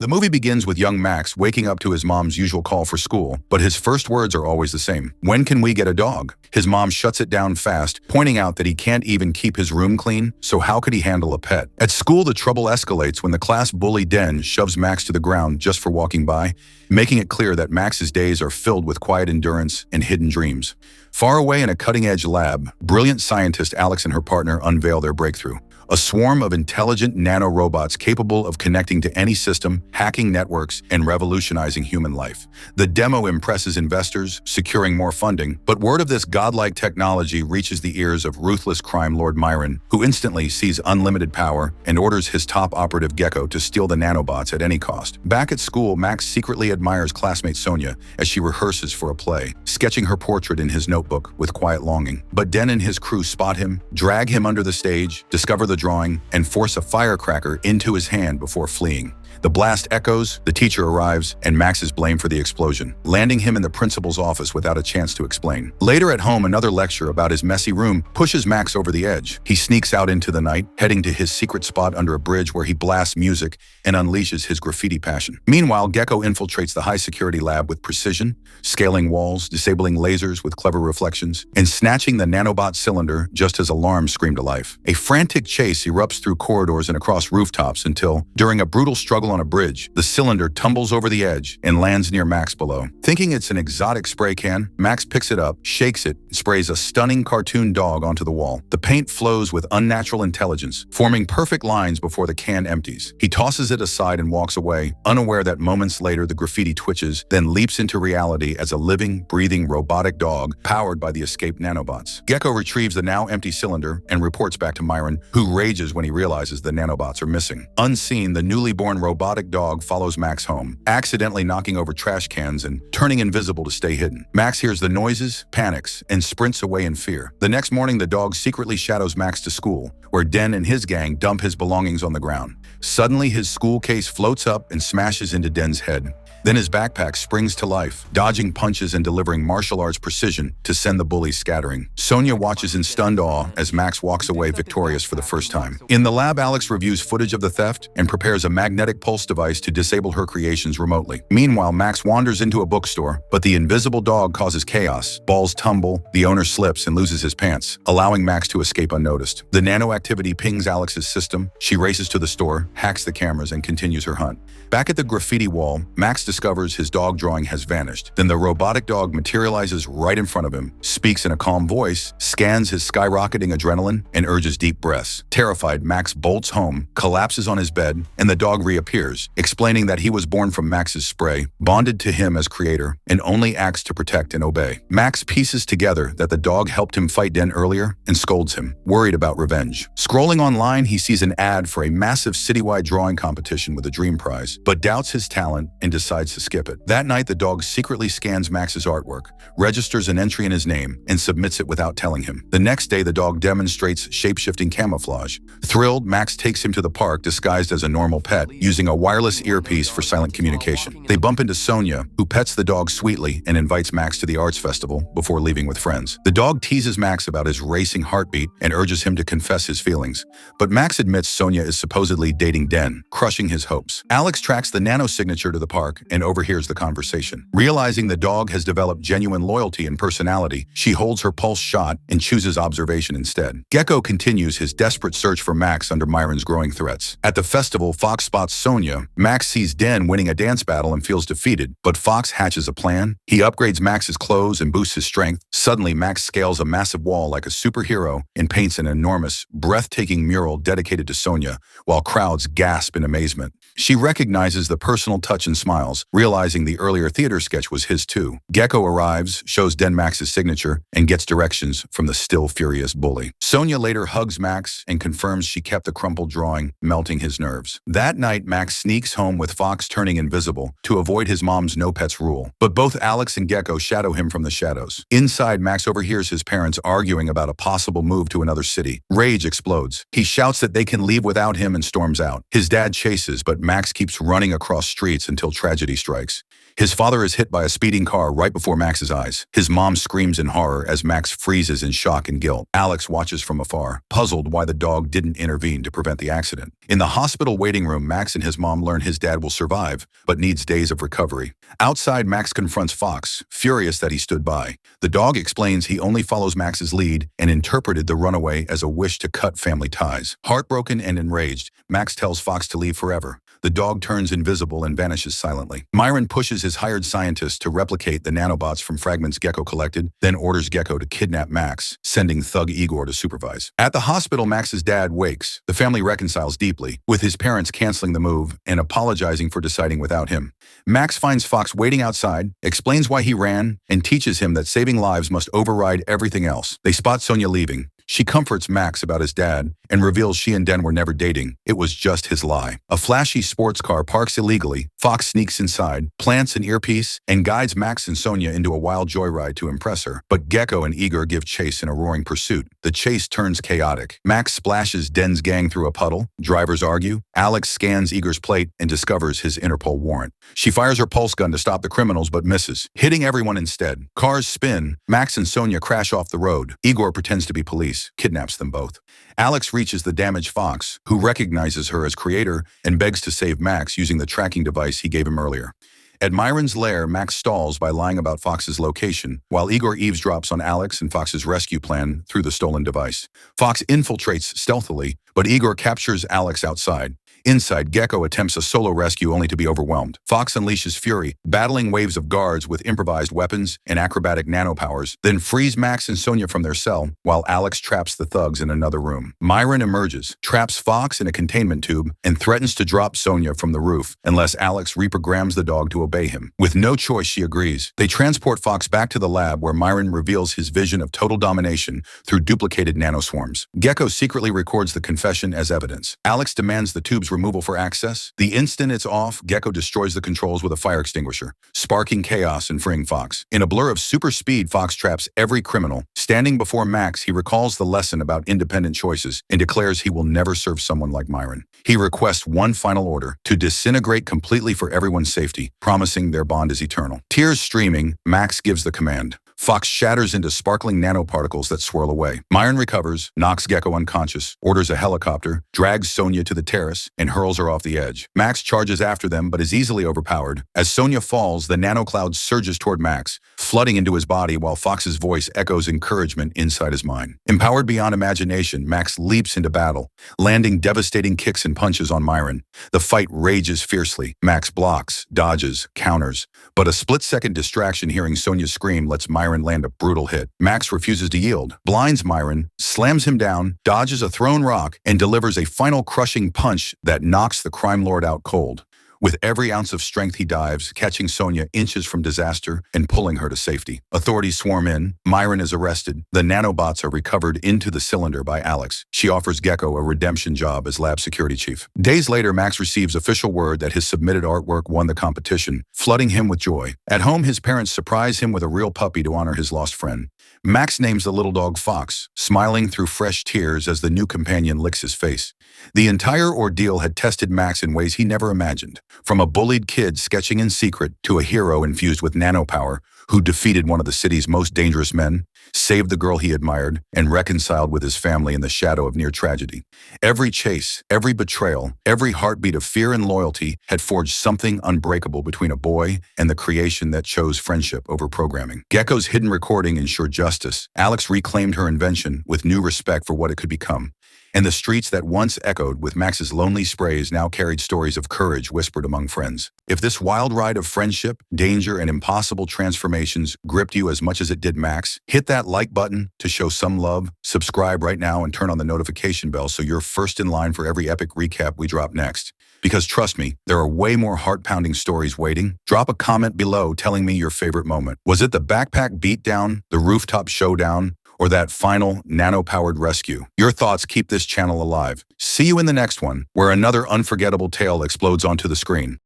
The movie begins with young Max waking up to his mom's usual call for school, but his first words are always the same. When can we get a dog? His mom shuts it down fast, pointing out that he can't even keep his room clean, so how could he handle a pet? At school, the trouble escalates when the class bully Den shoves Max to the ground just for walking by, making it clear that Max's days are filled with quiet endurance and hidden dreams. Far away in a cutting-edge lab, brilliant scientist Alex and her partner unveil their breakthrough. A swarm of intelligent nanorobots capable of connecting to any system, hacking networks, and revolutionizing human life. The demo impresses investors, securing more funding, but word of this godlike technology reaches the ears of ruthless crime lord Myron, who instantly sees unlimited power and orders his top operative Gecko to steal the nanobots at any cost. Back at school, Max secretly admires classmate Sonia as she rehearses for a play, sketching her portrait in his notebook with quiet longing. But Den and his crew spot him, drag him under the stage, discover the drawing, and force a firecracker into his hand before fleeing. The blast echoes, the teacher arrives, and Max is blamed for the explosion, landing him in the principal's office without a chance to explain. Later at home, another lecture about his messy room pushes Max over the edge. He sneaks out into the night, heading to his secret spot under a bridge where he blasts music and unleashes his graffiti passion. Meanwhile, Gecko infiltrates the high-security lab with precision, scaling walls, disabling lasers with clever reflections, and snatching the nanobot cylinder just as alarms scream to life. A frantic chase erupts through corridors and across rooftops until, during a brutal struggle on a bridge, the cylinder tumbles over the edge and lands near Max below. Thinking it's an exotic spray can, Max picks it up, shakes it, and sprays a stunning cartoon dog onto the wall. The paint flows with unnatural intelligence, forming perfect lines before the can empties. He tosses it aside and walks away, unaware that moments later the graffiti twitches, then leaps into reality as a living, breathing robotic dog powered by the escaped nanobots. Gecko retrieves the now empty cylinder and reports back to Myron, who rages when he realizes the nanobots are missing. Unseen, the newly born robotic dog follows Max home, accidentally knocking over trash cans and turning invisible to stay hidden. Max hears the noises, panics, and sprints away in fear. The next morning, the dog secretly shadows Max to school, where Den and his gang dump his belongings on the ground. Suddenly, his school case floats up and smashes into Den's head. Then his backpack springs to life, dodging punches and delivering martial arts precision to send the bullies scattering. Sonia watches in stunned awe as Max walks away victorious for the first time. In the lab, Alex reviews footage of the theft and prepares a magnetic pulse device to disable her creations remotely. Meanwhile, Max wanders into a bookstore, but the invisible dog causes chaos. Balls tumble, the owner slips and loses his pants, allowing Max to escape unnoticed. The nano activity pings Alex's system. She races to the store, hacks the cameras, and continues her hunt. Back at the graffiti wall, Max discovers his dog drawing has vanished. Then the robotic dog materializes right in front of him, speaks in a calm voice, scans his skyrocketing adrenaline, and urges deep breaths. Terrified, Max bolts home, collapses on his bed, and the dog reappears, explaining that he was born from Max's spray, bonded to him as creator, and only acts to protect and obey. Max pieces together that the dog helped him fight Den earlier and scolds him, worried about revenge. Scrolling online, he sees an ad for a massive citywide drawing competition with a dream prize, but doubts his talent and decides to skip it. That night, the dog secretly scans Max's artwork, registers an entry in his name, and submits it without telling him. The next day, the dog demonstrates shape-shifting camouflage. Thrilled, Max takes him to the park disguised as a normal pet, using a wireless earpiece for silent communication. They bump into Sonia, who pets the dog sweetly and invites Max to the arts festival before leaving with friends. The dog teases Max about his racing heartbeat and urges him to confess his feelings. But Max admits Sonia is supposedly dating Den, crushing his hopes. Alex tracks the nano-signature to the park and overhears the conversation. Realizing the dog has developed genuine loyalty and personality, she holds her pulse shot and chooses observation instead. Gecko continues his desperate search for Max under Myron's growing threats. At the festival, Fox spots Sonia. Max sees Den winning a dance battle and feels defeated, but Fox hatches a plan. He upgrades Max's clothes and boosts his strength. Suddenly, Max scales a massive wall like a superhero and paints an enormous, breathtaking mural dedicated to Sonia, while crowds gasp in amazement. She recognizes the personal touch and smiles, realizing the earlier theater sketch was his too. Gecko arrives, shows Den Max's signature, and gets directions from the still furious bully. Sonia later hugs Max and confirms she kept the crumpled drawing, melting his nerves. That night, Max sneaks home with Fox turning invisible to avoid his mom's no pets rule. But both Alex and Gecko shadow him from the shadows. Inside, Max overhears his parents arguing about a possible move to another city. Rage explodes. He shouts that they can leave without him and storms out. His dad chases, but Max keeps running across streets until tragedy tragedy strikes. His father is hit by a speeding car right before Max's eyes. His mom screams in horror as Max freezes in shock and guilt. Alex watches from afar, puzzled why the dog didn't intervene to prevent the accident. In the hospital waiting room, Max and his mom learn his dad will survive, but needs days of recovery. Outside, Max confronts Fox, furious that he stood by. The dog explains he only follows Max's lead and interpreted the runaway as a wish to cut family ties. Heartbroken and enraged, Max tells Fox to leave forever. The dog turns invisible and vanishes silently. Myron pushes his hired scientists to replicate the nanobots from fragments Gecko collected, then orders Gecko to kidnap Max, sending thug Igor to supervise. At the hospital, Max's dad wakes. The family reconciles deeply, with his parents canceling the move and apologizing for deciding without him. Max finds Fox waiting outside, explains why he ran, and teaches him that saving lives must override everything else. They spot Sonia leaving. She comforts Max about his dad and reveals she and Den were never dating. It was just his lie. A flashy sports car parks illegally. Fox sneaks inside, plants an earpiece, and guides Max and Sonia into a wild joyride to impress her. But Gecko and Igor give chase in a roaring pursuit. The chase turns chaotic. Max splashes Den's gang through a puddle. Drivers argue. Alex scans Igor's plate and discovers his Interpol warrant. She fires her pulse gun to stop the criminals but misses, hitting everyone instead. Cars spin. Max and Sonia crash off the road. Igor pretends to be police, kidnaps them both. Alex reaches the damaged Fox, who recognizes her as creator and begs to save Max using the tracking device he gave him earlier. At Myron's lair, Max stalls by lying about Fox's location, while Igor eavesdrops on Alex and Fox's rescue plan through the stolen device. Fox infiltrates stealthily, but Igor captures Alex outside. Inside, Gecko attempts a solo rescue only to be overwhelmed. Fox unleashes fury, battling waves of guards with improvised weapons and acrobatic nanopowers, then frees Max and Sonia from their cell, while Alex traps the thugs in another room. Myron emerges, traps Fox in a containment tube, and threatens to drop Sonia from the roof unless Alex reprograms the dog to obey him. With no choice, she agrees. They transport Fox back to the lab where Myron reveals his vision of total domination through duplicated nanoswarms. Gecko secretly records the confession as evidence. Alex demands the tube's removal for access. The instant it's off, Gecko destroys the controls with a fire extinguisher, sparking chaos and freeing Fox. In a blur of super speed, Fox traps every criminal. Standing before Max, he recalls the lesson about independent choices and declares he will never serve someone like Myron. He requests one final order: to disintegrate completely for everyone's safety, promising their bond is eternal. Tears streaming, Max gives the command. Fox shatters into sparkling nanoparticles that swirl away. Myron recovers, knocks Gecko unconscious, orders a helicopter, drags Sonia to the terrace, and hurls her off the edge. Max charges after them, but is easily overpowered. As Sonia falls, the nanocloud surges toward Max, flooding into his body while Fox's voice echoes encouragement inside his mind. Empowered beyond imagination, Max leaps into battle, landing devastating kicks and punches on Myron. The fight rages fiercely. Max blocks, dodges, counters, but a split-second distraction hearing Sonia scream lets Myron land a brutal hit. Max refuses to yield, blinds Myron, slams him down, dodges a thrown rock, and delivers a final crushing punch that knocks the crime lord out cold. With every ounce of strength he dives, catching Sonia inches from disaster and pulling her to safety. Authorities swarm in. Myron is arrested. The nanobots are recovered into the cylinder by Alex. She offers Gecko a redemption job as lab security chief. Days later, Max receives official word that his submitted artwork won the competition, flooding him with joy. At home, his parents surprise him with a real puppy to honor his lost friend. Max names the little dog Fox, smiling through fresh tears as the new companion licks his face. The entire ordeal had tested Max in ways he never imagined. From a bullied kid sketching in secret to a hero infused with nanopower who defeated one of the city's most dangerous men, saved the girl he admired, and reconciled with his family in the shadow of near tragedy. Every chase, every betrayal, every heartbeat of fear and loyalty had forged something unbreakable between a boy and the creation that chose friendship over programming. Gecko's hidden recording ensured justice. Alex reclaimed her invention with new respect for what it could become. And the streets that once echoed with Max's lonely sprays now carried stories of courage whispered among friends. If this wild ride of friendship, danger, and impossible transformations gripped you as much as it did Max, hit that like button to show some love, subscribe right now, and turn on the notification bell so you're first in line for every epic recap we drop next. Because trust me, there are way more heart-pounding stories waiting. Drop a comment below telling me your favorite moment. Was it the backpack beatdown, the rooftop showdown, or that final nano-powered rescue? Your thoughts keep this channel alive. See you in the next one, where another unforgettable tale explodes onto the screen.